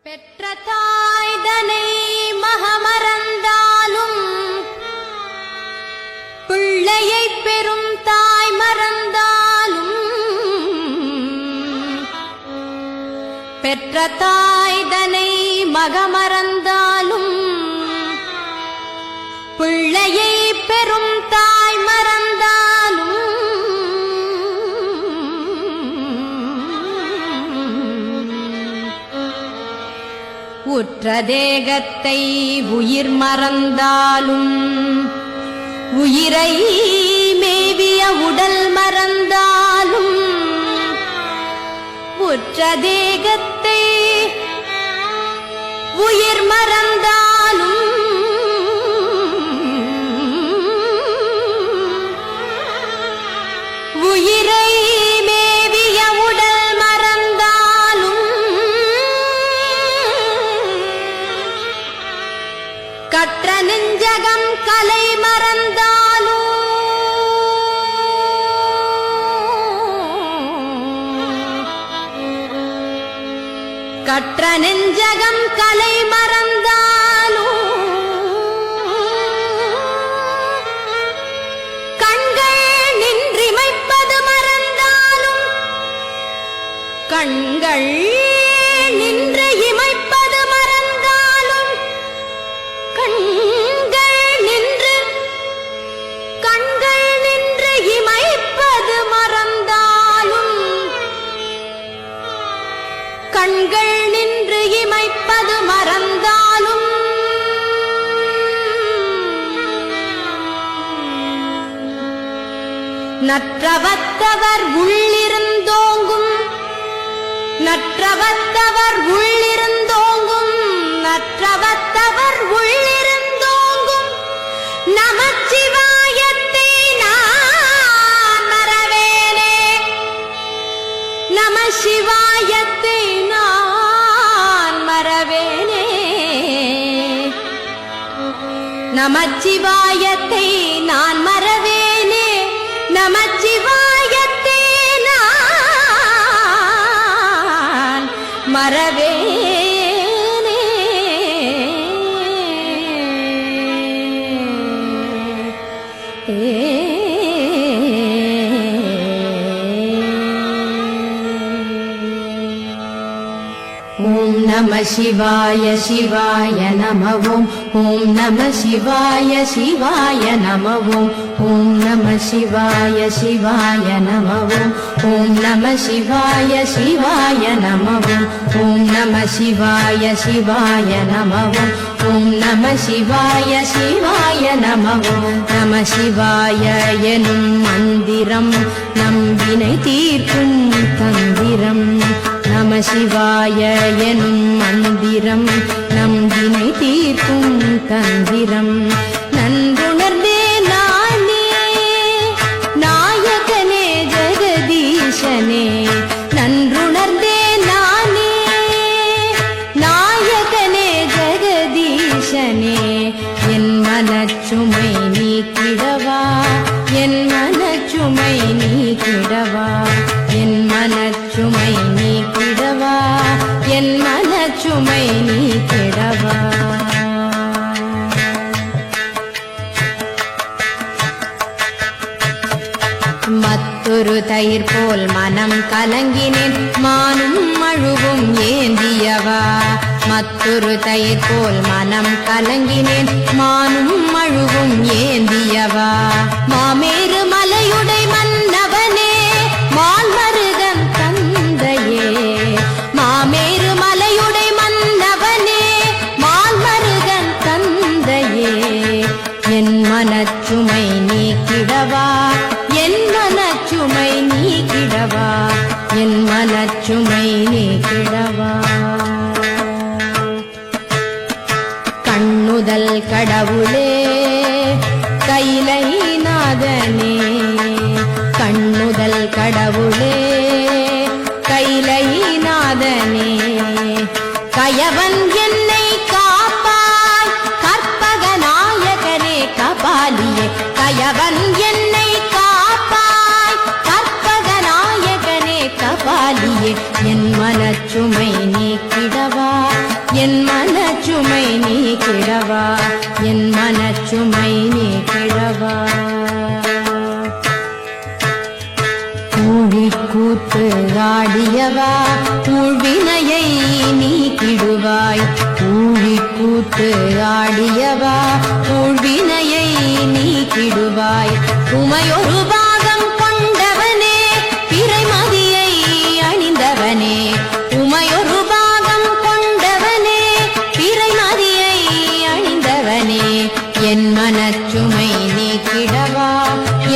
பெற்ற தாய்தனை மகமறந்தாலும் பிள்ளையை பெறும் தாய் மறந்தாலும் பெற்ற தாய்தனை மகமறந்தாலும் பிள்ளையை பெறும் தாய் மறந்தாலும் உற்ற தேகத்தை உயிர் மறந்தாலும் உயிரை மேவிய உடல் மறந்தாலும் உற்ற தேகத்தை உயிர் மறந்தாலும் உயிரை மேவிய உடல் மறந்தாலும் கற்ற நெஞ்சகம் கலை மறந்தாலும் கற்ற நெஞ்சகம் கலை மறந்தாலும் கண்கள் நின்றிமைப்பது மறந்தாலும் கண்கள் நின்று இமைப்பது மறந்தாலும் கண்கள் நின்று இமைப்பது மறந்தாலும் கண்கள் நின்று இமைப்பது மறந்தாலும் நற்றவத்தவர் உள்ளிருந்தோங்கும் நற்றவத்தவர் உள்ளிருந்தோங்கும் நற்றவத்தவர் உள்ளிருந்தோங்கும் நமச்சிவாயத்தை நான் மறவேனே நமசிவாயத்தை நான் மறவேனே நமச்சிவாயத்தை நான் மறவேனே நமச்சிவாயத்தை நான் மறவேனே ஓம் நம சிவாய சிவாய நம ஓம் நம சிவாய சிவாய நம ஓம் நம சிவாய சிவாய நம ஓம் நம சிவாய சிவாய நம ஓம் நம சிவாய சிவாய நம ஓம் நம சிவாய சிவாய நம நம சிவாய எனும் மந்திரம் நம்பினை தீர்க்கும் தந்திரம் நம சிவாய எனும் மந்திரம் நம்பினை தீர்க்கும் தந்திரம் நன்றுணர்ந்தே நானே நாயகனே ஜெகதீசனே நன்றுணர்ந்தே நானே நாயகனே ஜெகதீசனே என் மனச்சுமை நீக்கிடவா என் மனச்சுமை நீக்கிடவா என் மனச்சுமை நீக்கிடவா என் மனச்சுமை நீக்கிடவா மற்றொரு தயிர் போல் மனம் கலங்கினேன் மானும் அழுவும் ஏந்தியவா மற்றொரு தயிர் போல் மனம் கலங்கினேன் மானும் அழுவும் ஏந்தியவா மாமேறு மலையுடை மன்னவனே மால்மருகன் தந்தையே மாமேறு மலையுடை மன்னவனே மால்மருகன் தந்தையே என் மனச்சுமை நீக்கிடவா என் மனச்சுமை நீக்கிடவா என் மனச்சுமை நீக்கிடவா கண்ணுதல் கடவுளே கைலை நாதனே கண்ணுதல் கடவுளே கைலை நாதனே கயவன் என்னை காப்பாய் கற்பக நாயகனே கபாலியே கயவன் என்னை காப்பாய் கற்பக நாயகனே கபாலியே என் மனச்சுமை நீக்கிடவா ஆடியவா ஊழ்வினையை நீக்கிடுவாய் ஊழிக்கூத்து ஆடியவா ஊழ்வினையை நீக்கிடுவாய் உமையொரு பாகம் கொண்டவனே பிறைமதியை அணிந்தவனே உமையொரு பாகம் கொண்டவனே பிறைமதியை அணிந்தவனே என் மனச்சுமை நீக்கிடவா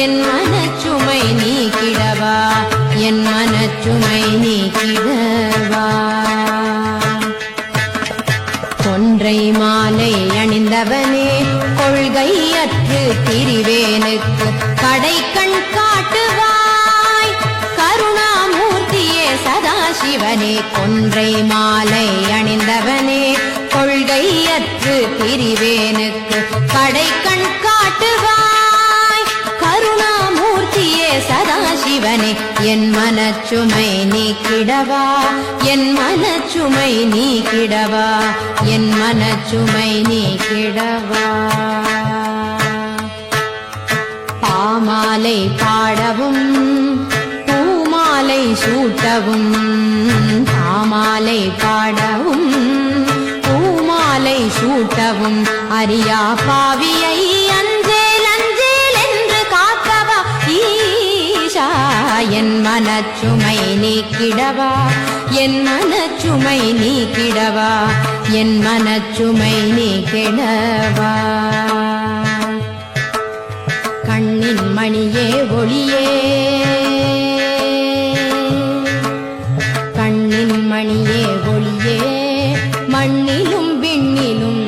என் மனச்சுமை நீக்கிடவா என் மனச்சுமை நீக்கிடவா கொன்றை மாலை அணிந்தவனே கொள்கையற்று திரிவேனுக்கு கடைக்கண் காட்டுவாய் கருணாமூர்த்தியே சதாசிவனே கொன்றை மாலை அணிந்தவனே கொள்கையற்று திரிவேனுக்கு கடைக்கண் காட்டுவாய் கருணாமூர்த்தியே சதாசிவனே என் மனச்சுமை நீக்கிடவா என் மனச்சுமை நீக்கிடவா என் மனச்சுமை நீக்கிடவா பாமாலை பாடவும் பூமாலை சூட்டவும் பாமாலை பாடவும் பூமாலை சூட்டவும் அரியா பாவியை அஞ்சேல் அஞ்சேல் என்று காக்கவா ஈஷா என் மனச்சுமை நீக்கிடவா என் மனச்சுமை நீக்கிடவா என் மனச்சுமை நீக்கிடவா கண்ணின் மணியே ஒளியே கண்ணின் மணியே ஒளியே மண்ணிலும் விண்ணிலும்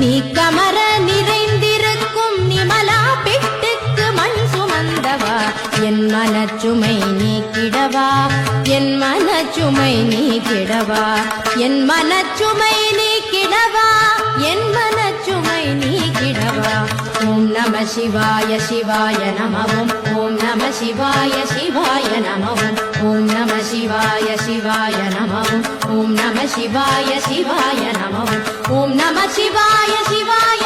நீ கமர நிறைந்திருக்கும் நிமலா பிட்டுக்கு மண் சுமந்தவா என் மனச்சுமை நீக்கிடவா என் மனச்சுமை நீக்கிடவா என் மனச்சுமை நீக்கிடவா என் மனச்சுமை நீக்கிடவா ஓம் நம சிவாய சிவாய நமவும் ஓம் நம சிவாய சிவாய நமவும் ஓம் நம சிவாய சிவாய நமவும் ஓம் நம சிவாய சிவாய நமவும் ஓம் நம சிவாய சிவாய